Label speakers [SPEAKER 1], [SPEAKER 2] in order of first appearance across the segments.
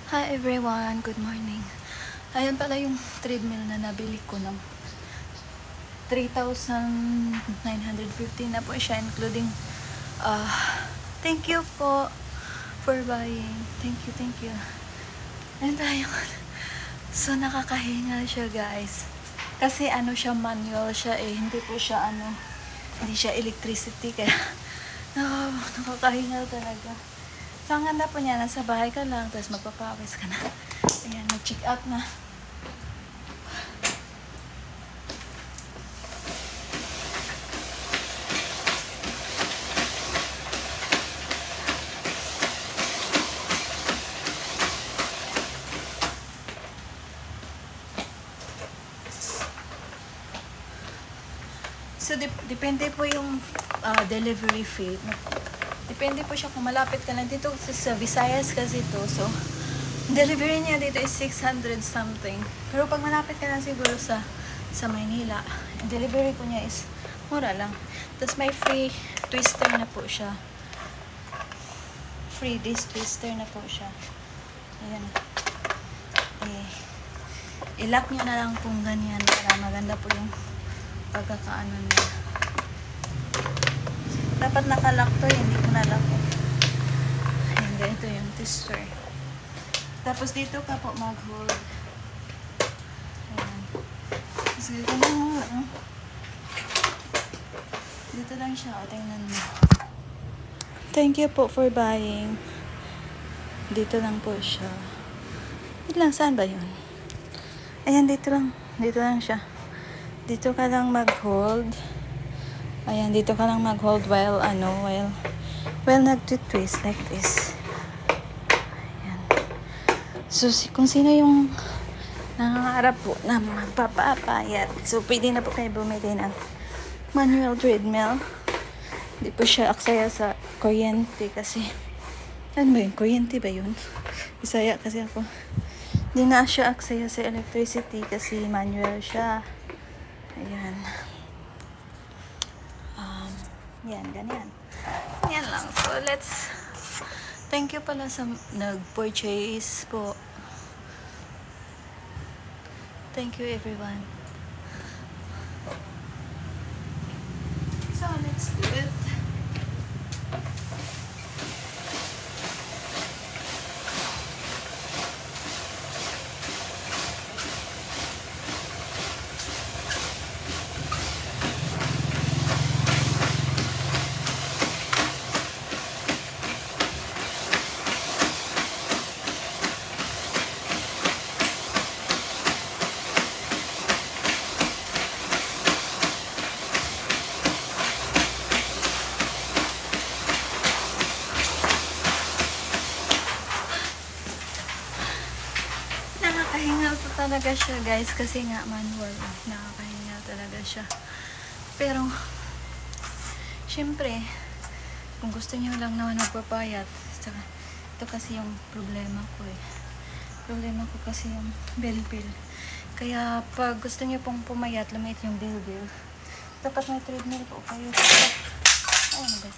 [SPEAKER 1] Hi everyone, good morning. Ayan pala yung treadmill na nabili ko ng 3,950 na po siya, including thank you po for buying. Thank you. Ayan tayo. So nakakahinga siya guys. Kasi ano siya, manual siya hindi po siya hindi siya electricity, kaya nakakahinga talaga. So, ang ganda po niya, nasa bahay ka lang, tapos magpapawis ka na. Ayan, mag-check out na. So, depende po yung delivery fee. Depende po siya kung malapit ka lang dito sa Visayas kasi to. So, delivery niya dito is 600 something. Pero pag malapit ka lang siguro sa Maynila, delivery po niya is mura lang. Tapos may free twister na po siya. Free disc twister na po siya. Ayan. I-lock nyo na lang kung ganyan para maganda po yung pagkakaano niya. Dapat nakalock to, hindi ko nalock. Ayan, ganito yung twister. Tapos dito ka po mag-hold. Ayan. Tapos dito lang, dito lang siya. O, tingnan mo. Thank you po for buying. Dito lang po siya. Dito lang, saan ba yun? Ayan, dito lang. Dito lang siya. Dito ka lang mag-hold. Ayan, dito ka lang mag-hold while nag-twist like this. Ayan. So, kung sino yung nangangarap po na magpapapayat, so pwede na po kayo bumili ng manual treadmill. Hindi po siya aksaya sa kuryente kasi, ano ba yun? Kuryente ba yun? Bisaya kasi ako. Hindi na siya aksaya sa electricity kasi manual siya. Ayan. Yan, ganyan. Yan lang. So, thank you pala sa nag-purchase po. Thank you, everyone. So, let's do it. Nakakahingal po talaga siya guys kasi nga manual. Nakakahingal talaga siya. Pero syempre kung gusto niyo lang naman magpapayat, ito kasi yung problema ko Problema ko kasi yung bill. Kaya pag gusto niyo pong pumayat, lumit yung bill. Dapat may treadmill po kayo. Oh my God.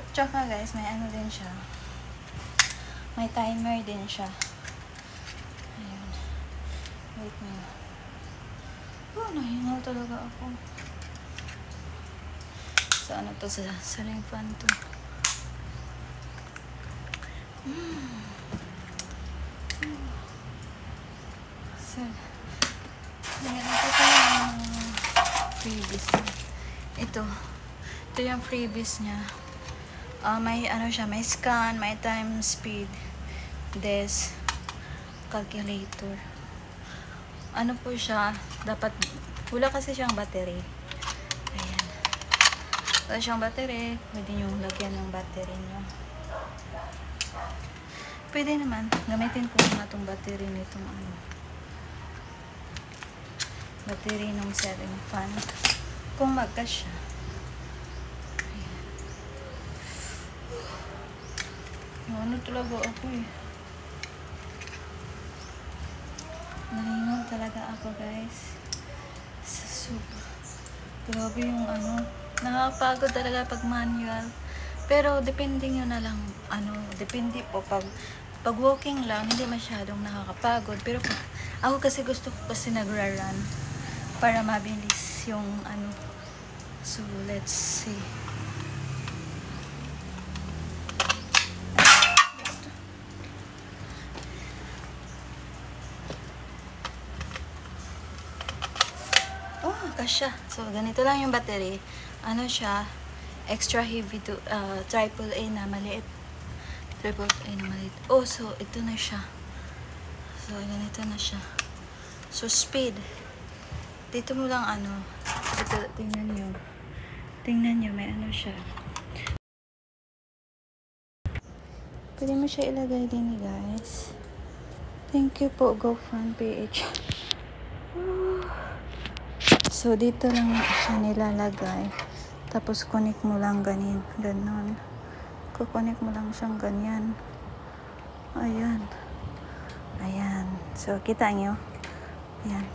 [SPEAKER 1] Tsaka guys, may ano din siya. May timer din siya. Ayun. Wait na. Oh, nahingal talaga ako. So, ano to? Sa ring fan to. So, ayan. Ito pa yung freebies niya. Ito yung freebies niya. May ano siya, may scan, may time, speed, desk, calculator. Ano po siya, dapat, wala kasi siyang battery. Ayan. Wala siyang battery, pwede nyo lagyan ng battery nyo. Pwede naman, gamitin ko na itong battery nitong battery ng ceiling fan. Kung magkasya. Ano talaga ako Nahingal talaga ako guys. Grabe yung Nakakapagod talaga pag manual. Pero depende nyo na lang, depende po pag walking lang, hindi masyadong nakakapagod. Pero ako kasi gusto ko kasi nagra-run para mabilis yung So, let's see. Oh, kasya. So, ganito lang yung battery. Ano siya, extra heavy to, AAA na maliit. AAA na maliit. Oh, so, ito na siya. So, ganito na siya. So, speed. Dito mo lang dito, tingnan nyo. Tingnan nyo, may siya. Pwede mo siya ilagay din, guys. Thank you po, GoFundPH. So, dito lang siya nilalagay. Tapos, connect mo lang ganon. Kukonek mo lang siyang ganyan. Ayan. Ayan. So, kita nyo? Ayan.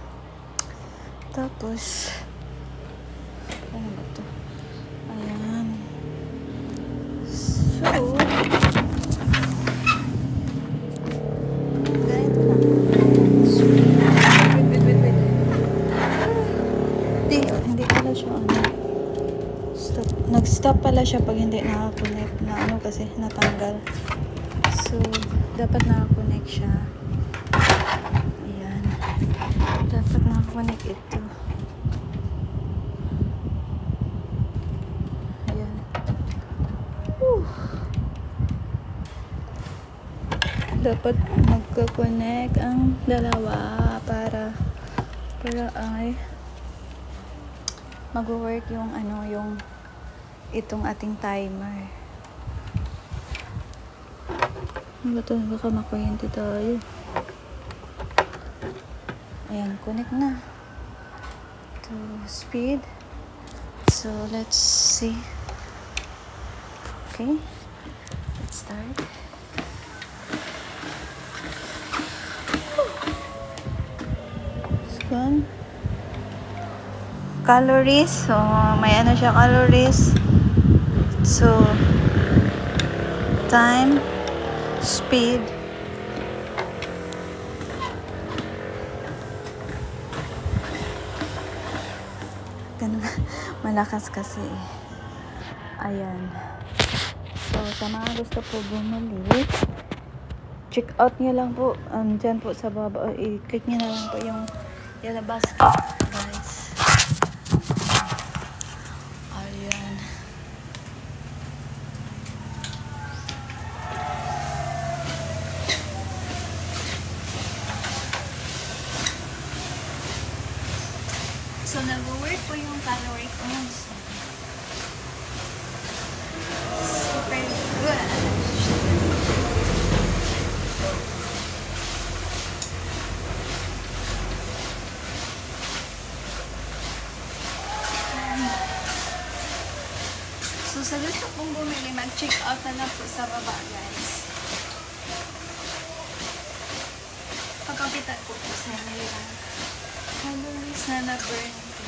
[SPEAKER 1] Tapos, ano ba ito? Ayan. So, ganito na. Wait. Hindi pala siya stop. Nag-stop pala siya pag hindi nakakonect na kasi natanggal. So, dapat nakakonect siya. Ayan. Dapat nakakonect ito. Ayan. Dapat magka-connect ang dalawa para ay mag-work yung yung itong ating timer. Ano ba ito? Baka makuryente tayo. Ayan, connect na to speed. So, let's see. Okay. Let's start. Scan. Calories. So, may siya calories. So, time, speed, ganun. Malakas kasi. Ayan. So, sa mga gusto po bumili, check out nyo lang po. Dyan po sa baba. I-click nyo na lang po yung yellow basket, guys. Ayan. So, nag-work po yung calorie counts. Super good. So, sa gusto pong bumili, mag-check out na lang po sa baba, guys. Pagkakita ko po sa nila. Calories na na-burn ito.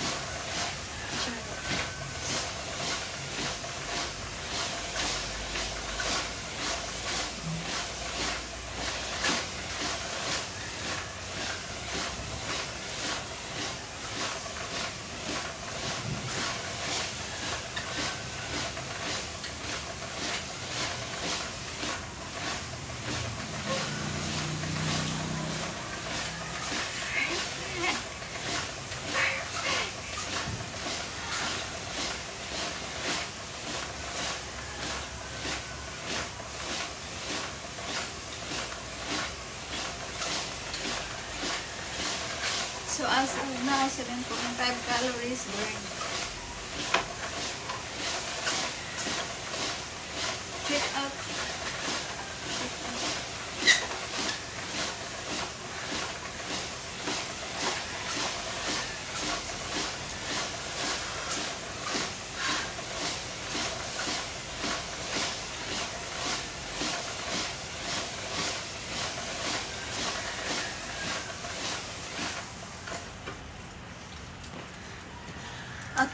[SPEAKER 1] So, as of now, 7.5 calories burned. Check out.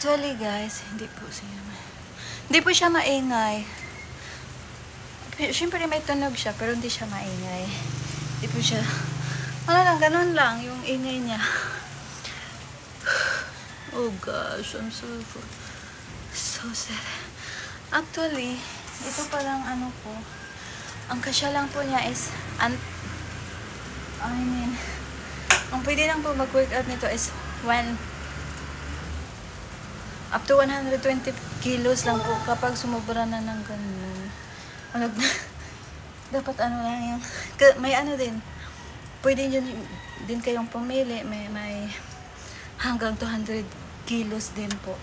[SPEAKER 1] Actually guys, hindi po siya maingay. Siyempre may tunog siya, pero hindi siya maingay. Hindi po siya, ganun lang yung ingay niya. Oh gosh, I'm so sad. Actually, ito palang ano po, ang kasya lang po niya is, ang pwede lang po mag-workout nito is up to 120 kilos lang po kapag sumubra na ng ganun. Dapat ano lang yung, may ano din, pwede din kayong pumili, may hanggang 200 kilos din po.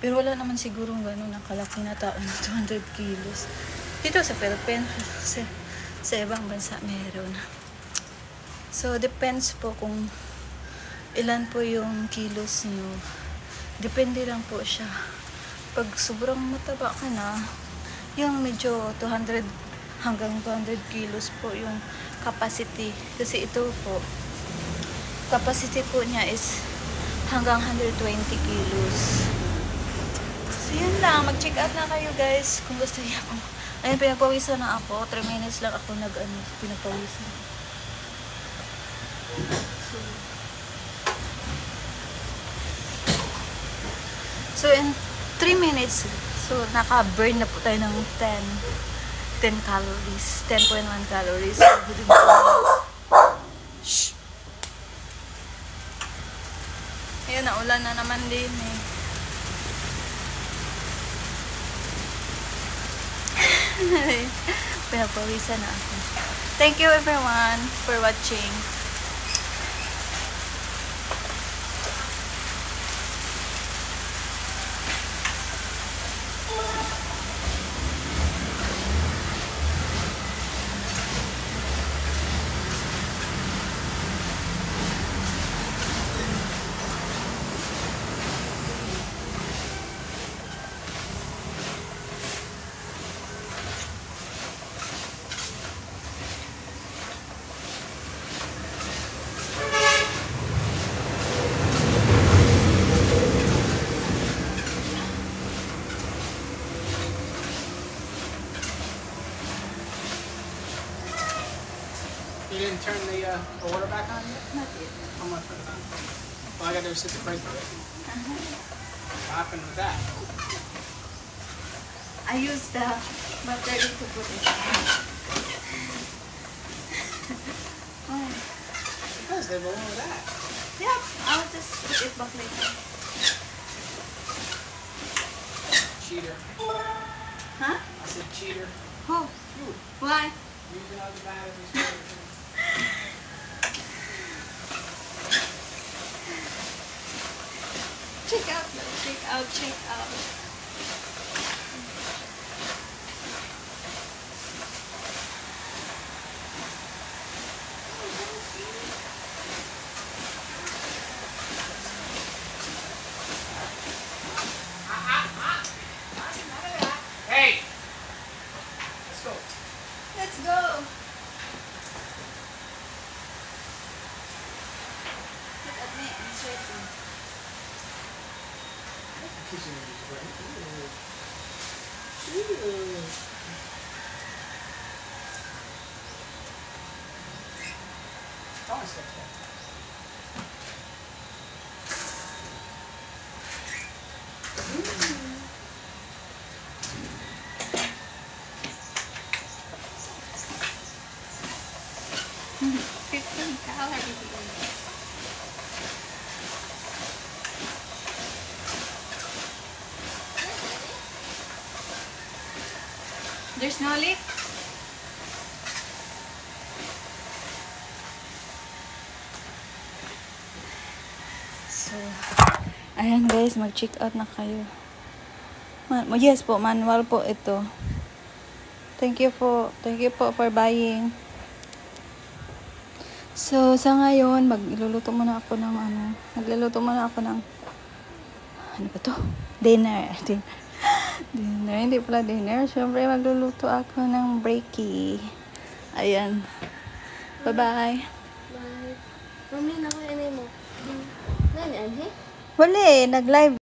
[SPEAKER 1] Pero wala naman sigurong gano'n nakalaki na tao na 200 kilos. Dito sa Philippines, sa ibang bansa meron. So, depends po kung ilan po yung kilos nyo. Depende lang po siya. Pag sobrang mataba ka na, yung medyo 200 hanggang 200 kilos po yung capacity. Kasi ito po, capacity po niya is hanggang 120 kilos. So, yun lang. Mag-check out na kayo, guys. Kung gusto niya po. Ayun, pinagpawisan na ako. 3 minutes lang ako pinagpawisan. So, in 3 minutes, so, naka-burn na po tayo ng 10 calories. 10.1 calories. Shh! Ayun, naulan na naman din eh. Pinagpawisan na ako. Thank you everyone for watching.
[SPEAKER 2] You didn't turn the water back on yet?
[SPEAKER 1] Not yet.
[SPEAKER 2] How much for that? Well, I got to set the price on it. What happened with that?
[SPEAKER 1] I used the battery to put it on.
[SPEAKER 2] Because they were with that.
[SPEAKER 1] Yep, I'll just put it back later.
[SPEAKER 2] Cheater.
[SPEAKER 1] Huh?
[SPEAKER 2] I said cheater.
[SPEAKER 1] Who?
[SPEAKER 2] You.
[SPEAKER 1] Why?
[SPEAKER 2] Using all the batteries.
[SPEAKER 1] Check out.
[SPEAKER 2] Hey! Let's go.
[SPEAKER 1] Let's go. Look at me, I'm sweating. Mm. 15 calories. There's no leak? So, ayan guys, mag-check out na kayo. Yes po, manual po ito. Thank you po for buying. So, sa ngayon, magluluto muna ako ng ano ba to? Dinner. Hindi pala dinner. Siyempre, magluluto ako ng brekkie. Ayan. Bye-bye.
[SPEAKER 3] Bye. Mami, naku, mo. Nani, anhe?
[SPEAKER 1] Wala eh, nag-live.